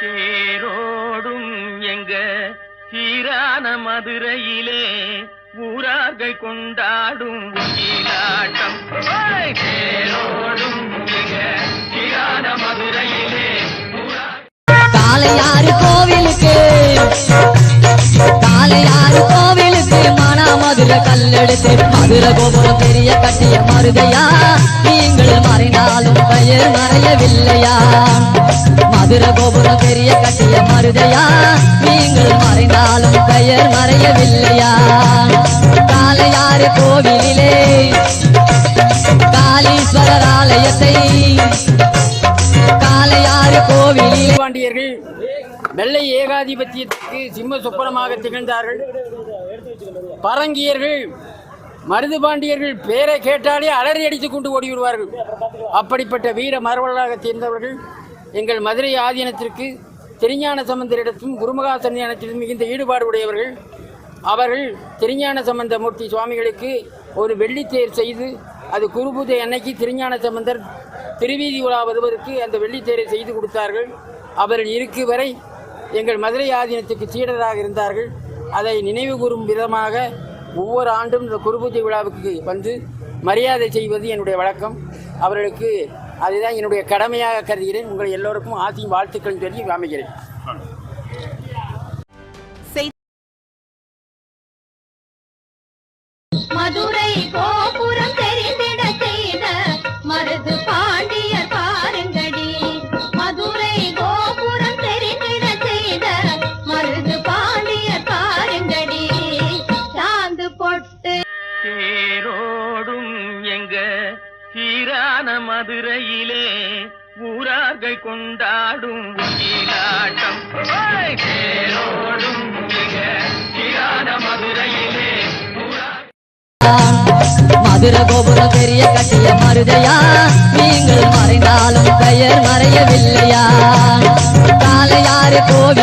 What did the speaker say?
தேரோடும் எங்க சீரான மதுரையிலே ஊரார்கள் கொண்டாடும் ஒயிலாட்டம். தேரோடும் எங்க சீரான மதுரையிலே காளையாறு கோவிலுக்கு மானாமதுரை கல்லெடுத்து மதுரை கோபுரம் பெரிய கட்டிய மருதையா, நீங்கள் மறைந்தாலும் பெயர் மறையவில்லையா. மதுரை கோபுரம் பெரிய கட்டிய மருதையா, நீங்கள் மறைந்தாலும் பெயர் மறையவில்லையா. காளையாறு கோவிலிலே காளீஸ்வரர் ஆலயத்தை காளையாறு கோவிலில் பாண்டியர்கள் வெள்ளை ஏகாதிபத்தியத்துக்கு சிம்ம சொப்பனமாக திகழ்ந்தார்கள். பரங்கியர்கள் மருது பாண்டியர்கள் பேரை கேட்டாலே அலறி அடித்துக் கொண்டு ஓடிவிடுவார்கள். அப்படிப்பட்ட வீர மரவர்களாக தேர்ந்தவர்கள் எங்கள் மதுரை ஆதீனத்திற்கு திருஞான சம்பந்தரிடத்தும் குருமகா சன்னிதானத்திலும் மிகுந்த ஈடுபாடு உடையவர்கள். அவர்கள் திருஞான சம்பந்த மூர்த்தி சுவாமிகளுக்கு ஒரு வெள்ளித்தேர் செய்து, அது குருபூஜை அன்னைக்கு திருஞான சம்பந்தர் திருவீதி உலா வருவதற்கு அந்த வெள்ளித்தேரை செய்து கொடுத்தார்கள். அவர்கள் இருக்கு வரை எங்கள் மதுரை ஆதீனத்துக்கு சீடராக இருந்தார்கள். அதை நினைவு கூறும் விதமாக ஒவ்வொரு ஆண்டும் இந்த குருபூஜை விழாவுக்கு வந்து மரியாதை செய்வது என்னுடைய வழக்கம். அவர்களுக்கு அதுதான் என்னுடைய கடமையாக கருதுகிறேன். உங்கள் எல்லோருக்கும் ஆசையும் வாழ்த்துக்கள் சொல்லி அமைகிறேன். மதுரை கோபுரம் தெரிந்திட செய்த மருது பாண்டியர் பாருங்கடி. மதுரை கோபுரம் தெரிந்திட செய்த மருது பாண்டியர் பாருங்கடி. சாந்து பொட்டு தேரோடும் எங்க சீரான மதுரையிலே ஊரார்கள் கொண்டாடும் ஒயிலாட்டம். தேரோடும் எங்க சீரான மதுரையிலே மதுரை கோபுரம் பெரிய கட்டிய மருதையா, நீங்கள் மறைந்தாலும் பெயர் மறையவில்லையா. காளையாறு கோவில்